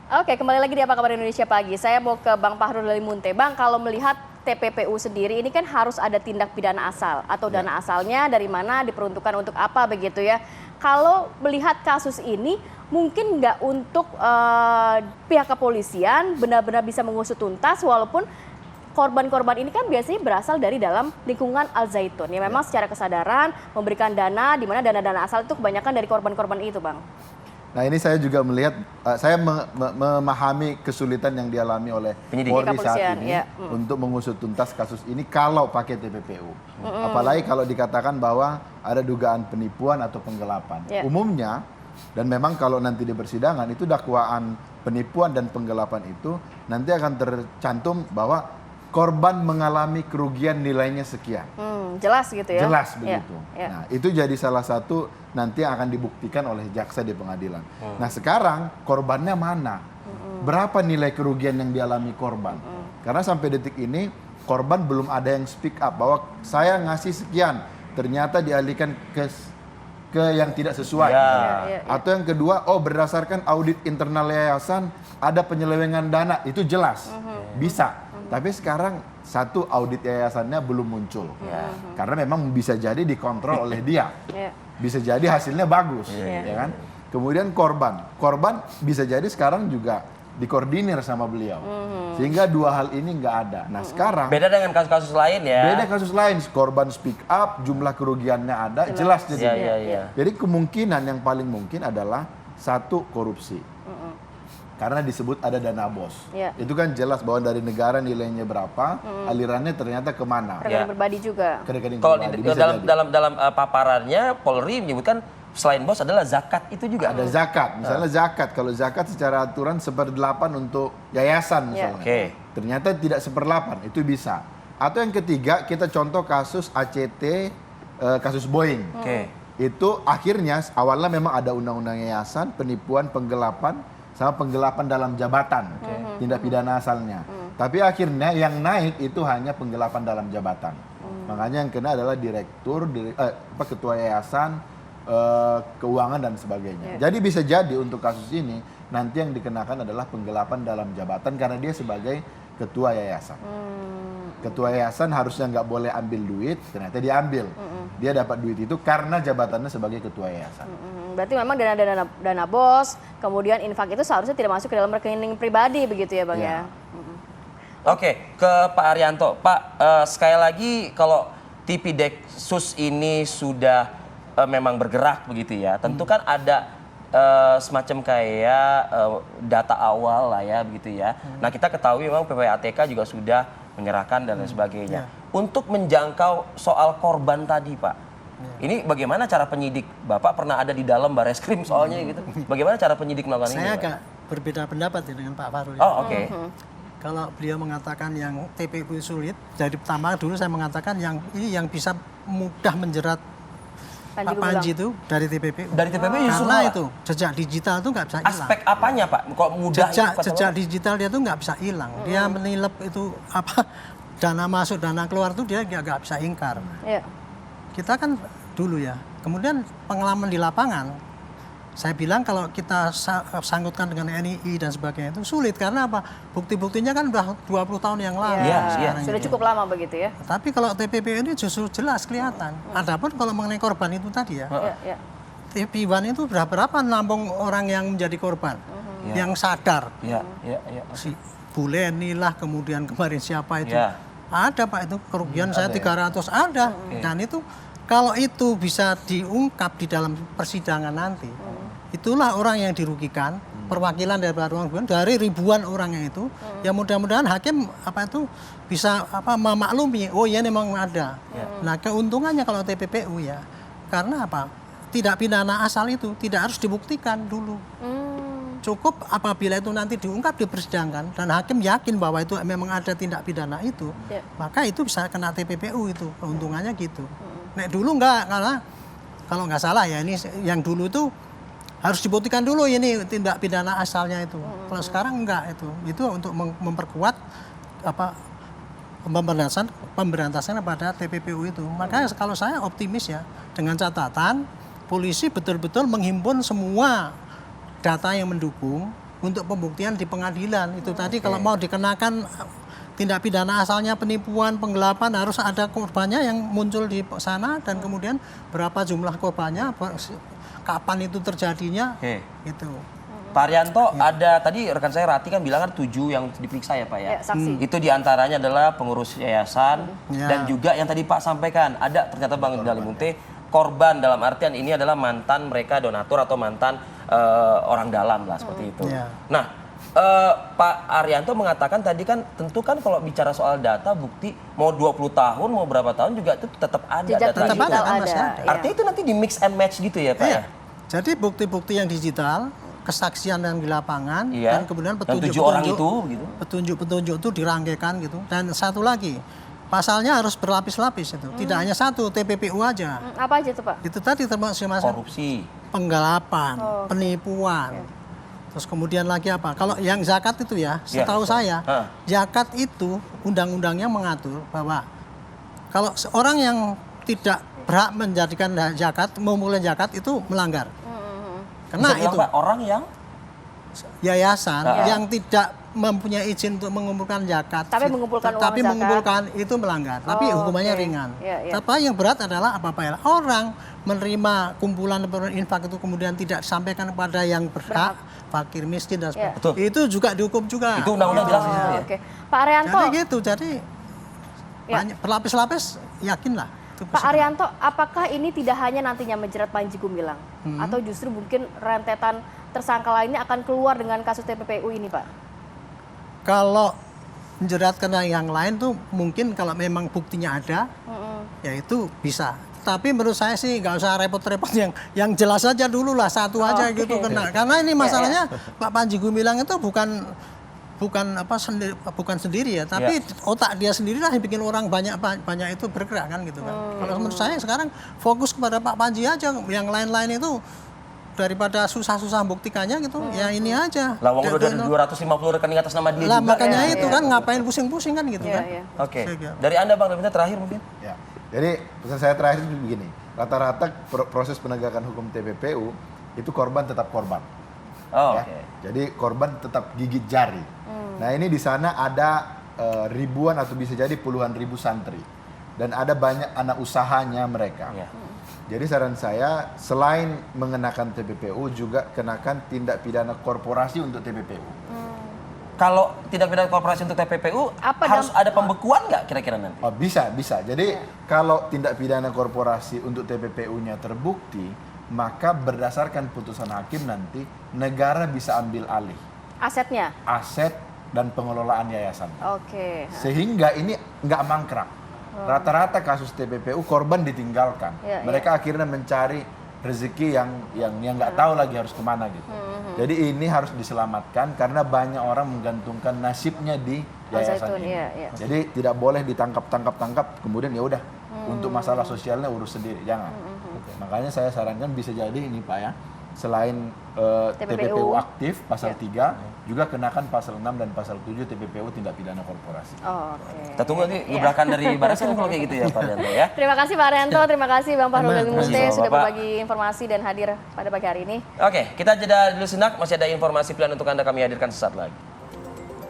Oke, kembali lagi di Apa Kabar Indonesia Pagi. Saya mau ke Bang Fahrul dari Munte. Bang, kalau melihat TPPU sendiri ini kan harus ada tindak pidana asal atau dana asalnya dari mana, diperuntukkan untuk apa begitu ya. Kalau melihat kasus ini, mungkin nggak untuk pihak kepolisian benar-benar bisa mengusut tuntas walaupun korban-korban ini kan biasanya berasal dari dalam lingkungan Al Zaitun. Ya memang secara kesadaran memberikan dana, di mana dana-dana asal itu kebanyakan dari korban-korban itu, Bang. Nah ini saya juga melihat, saya memahami kesulitan yang dialami oleh Polri saat ini untuk mengusut tuntas kasus ini kalau pakai TPPU. Apalagi kalau dikatakan bahwa ada dugaan penipuan atau penggelapan. Umumnya, dan memang kalau nanti di persidangan itu dakwaan penipuan dan penggelapan itu nanti akan tercantum bahwa korban mengalami kerugian nilainya sekian. Jelas gitu ya? Jelas begitu. Nah itu jadi salah satu nanti yang akan dibuktikan oleh jaksa di pengadilan. Nah sekarang korbannya mana? Berapa nilai kerugian yang dialami korban? Karena sampai detik ini korban belum ada yang speak up bahwa saya ngasih sekian, ternyata dialihkan ke yang tidak sesuai. Atau yang kedua, berdasarkan audit internal yayasan ada penyelewengan dana, itu jelas. Bisa. Tapi sekarang satu audit yayasannya belum muncul. Karena memang bisa jadi dikontrol oleh dia. Bisa jadi hasilnya bagus, ya kan? Kemudian korban bisa jadi sekarang juga dikoordinir sama beliau. Sehingga dua hal ini nggak ada. Nah sekarang beda dengan kasus-kasus lain ya. Beda kasus lain, korban speak up, jumlah kerugiannya ada, jelas jadi. Jadi kemungkinan yang paling mungkin adalah satu korupsi. Karena disebut ada dana bos. Itu kan jelas bahwa dari negara nilainya berapa, alirannya ternyata kemana. Rekening pribadi juga. Kalau dalam paparannya Polri menyebutkan selain bos adalah zakat itu juga. Ada zakat, misalnya zakat. Kalau zakat secara aturan 1/8 untuk yayasan misalnya. Ternyata tidak 1/8, itu bisa. Atau yang ketiga, kita contoh kasus ACT, kasus Boeing. Itu akhirnya awalnya memang ada undang-undang yayasan, penipuan, penggelapan, sama penggelapan dalam jabatan, tindak pidana asalnya. Tapi akhirnya yang naik itu hanya penggelapan dalam jabatan. Makanya yang kena adalah direktur, ketua yayasan, keuangan dan sebagainya. Jadi bisa jadi untuk kasus ini nanti yang dikenakan adalah penggelapan dalam jabatan karena dia sebagai ketua yayasan. Ketua yayasan harusnya nggak boleh ambil duit, ternyata dia ambil. Dia dapat duit itu karena jabatannya sebagai ketua yayasan. Berarti memang dana bos, kemudian infak itu seharusnya tidak masuk ke dalam rekening pribadi begitu ya Bang ya? Oke, ke Pak Arianto. Pak, sekali lagi kalau Tipideksus ini sudah memang bergerak begitu ya, tentu kan ada semacam kayak data awal lah ya begitu ya. Nah kita ketahui memang PPATK juga sudah menyerahkan dan lain sebagainya. Untuk menjangkau soal korban tadi Pak, ini bagaimana cara penyidik? Bapak pernah ada di dalam Bareskrim soalnya gitu. Bagaimana cara penyidik melakukan ini? Saya agak berbeda pendapat ya dengan Pak Fahrul. Oh oke. Kalau beliau mengatakan yang TPPU sulit, dari pertama dulu saya mengatakan yang ini yang bisa mudah menjerat Pak Panji itu dari TPPU. Dari TPPU justru karena itu jejak digital itu nggak bisa hilang. Aspek apanya Pak? Kok mudah? Jejak digital dia tuh nggak bisa hilang. Dia menilep itu apa dana masuk dana keluar tuh dia nggak bisa ingkar. Kita kan dulu ya, kemudian pengalaman di lapangan, saya bilang kalau kita sangkutkan dengan NII dan sebagainya itu sulit karena apa? Bukti-buktinya kan udah 20 tahun yang lalu. Sudah cukup lama begitu ya. Tapi kalau TPPU ini justru jelas kelihatan. Adapun kalau mengenai korban itu tadi ya, TP1 itu berapa nampung orang yang menjadi korban, yang sadar. Si Bule inilah kemudian kemarin siapa itu. Ada Pak itu kerugian saya 300 ada. Dan itu kalau itu bisa diungkap di dalam persidangan nanti, itulah orang yang dirugikan, perwakilan dari ribuan orangnya itu, ya mudah-mudahan hakim bisa memaklumi, oh ya memang ada. Nah keuntungannya kalau TPPU ya, karena apa? Tidak pidana asal itu tidak harus dibuktikan dulu. Cukup apabila itu nanti diungkap di persidangan dan hakim yakin bahwa itu memang ada tindak pidana itu, maka itu bisa kena TPPU itu, keuntungannya gitu. Nek dulu enggak, karena kalau nggak salah ya ini yang dulu itu harus dibuktikan dulu ini tindak pidana asalnya itu. Kalau sekarang enggak itu untuk memperkuat pemberantasan pada TPPU itu. Makanya kalau saya optimis ya dengan catatan polisi betul-betul menghimpun semua data yang mendukung untuk pembuktian di pengadilan. Itu tadi kalau mau dikenakan tindak pidana asalnya penipuan, penggelapan, harus ada korbannya yang muncul di sana dan kemudian berapa jumlah korbannya, kapan itu terjadinya, gitu. Pak Arianto, ada tadi rekan saya Rati kan bilang kan 7 yang diperiksa ya Pak ya? Ya, saksi. Itu diantaranya adalah pengurus yayasan dan juga yang tadi Pak sampaikan, ada ternyata Bang Dalimunte korban dalam artian ini adalah mantan mereka donatur atau mantan orang dalam lah seperti itu. Nah, Pak Arianto mengatakan tadi kan tentu kan kalau bicara soal data bukti mau 20 tahun mau berapa tahun juga itu tetap ada Jejak data itu. ada. Artinya itu nanti di mix and match gitu ya Pak ya? Jadi bukti-bukti yang digital, kesaksian yang di lapangan, dan kemudian petunjuk-petunjuk itu dirangkaikan gitu. Dan satu lagi, pasalnya harus berlapis-lapis itu. Tidak hanya satu, TPPU aja. Apa aja tuh Pak? Itu tadi termasuk korupsi, penggelapan, penipuan. Terus kemudian lagi apa? Kalau yang zakat itu ya, setahu saya, zakat itu undang-undangnya mengatur bahwa kalau seorang yang tidak berhak menjadikan zakat, memulai zakat itu melanggar. Karena itu orang yang yayasan yang tidak mempunyai izin untuk mengumpulkan zakat, tapi mengumpulkan uang tapi zakat. mengumpulkan itu melanggar. Tapi hukumannya ringan. Tapi yang berat adalah apa-apa ya? Orang menerima kumpulan infak itu kemudian tidak disampaikan kepada yang berhak, fakir, miskin dan sebagainya. Itu juga dihukum juga. Itu undang-undang jelas itu ya. Pak Arianto. Jadi gitu. Jadi banyak berlapis-lapis, yakinlah. Pak Arianto, apakah ini tidak hanya nantinya menjerat Panji Gumilang atau justru mungkin rentetan tersangka lainnya akan keluar dengan kasus TPPU ini, Pak? Kalau menjeratkan yang lain tuh mungkin kalau memang buktinya ada, ya itu bisa. Tapi menurut saya sih nggak usah repot-repot, yang jelas aja dulu lah, satu aja gitu kena. Karena ini masalahnya Pak Panji Gumilang itu bukan sendiri ya, tapi otak dia sendiri lah yang bikin orang banyak itu bergerak kan gitu kan. Kalau menurut saya sekarang fokus kepada Pak Panji aja, yang lain-lain itu daripada susah-susah buktikannya gitu, ya ini aja. Lawang udah ada 250 rekening atas nama dia lah, juga. Makanya itu kan ngapain pusing-pusing kan gitu kan. Oke. Dari Anda Bang, terakhir mungkin. Ya. Jadi pesan saya terakhir itu begini, rata-rata proses penegakan hukum TPPU itu korban tetap korban. Jadi korban tetap gigit jari. Nah ini di sana ada ribuan atau bisa jadi puluhan ribu santri dan ada banyak anak usahanya mereka. Jadi saran saya selain mengenakan TPPU juga kenakan tindak pidana korporasi untuk TPPU. Kalau tindak pidana korporasi untuk TPPU harus ada pembekuan nggak kira-kira nanti? Oh bisa. Jadi kalau tindak pidana korporasi untuk TPPU-nya terbukti, maka berdasarkan putusan hakim nanti negara bisa ambil alih asetnya, aset dan pengelolaan yayasan. Sehingga ini nggak mangkrak. Rata-rata kasus TPPU korban ditinggalkan. Mereka akhirnya mencari rezeki yang nggak tahu lagi harus kemana gitu. Jadi ini harus diselamatkan karena banyak orang menggantungkan nasibnya di yayasan ini. Jadi tidak boleh ditangkap kemudian ya udah untuk masalah sosialnya urus sendiri, jangan. Makanya saya sarankan bisa jadi ini Pak ya, selain TPPU aktif pasal 3 juga kenakan pasal 6 dan pasal 7 TPPU tindak pidana korporasi. Kita tunggu nanti gebrakan dari Baras kan kalau kayak gitu ya Pak Arianto ya. Terima kasih Pak Arianto, terima kasih Bang Fahrul Dalimunte sudah berbagi informasi dan hadir pada pagi hari ini. Oke, kita jeda dulu senak, masih ada informasi pilihan untuk Anda kami hadirkan sesaat lagi.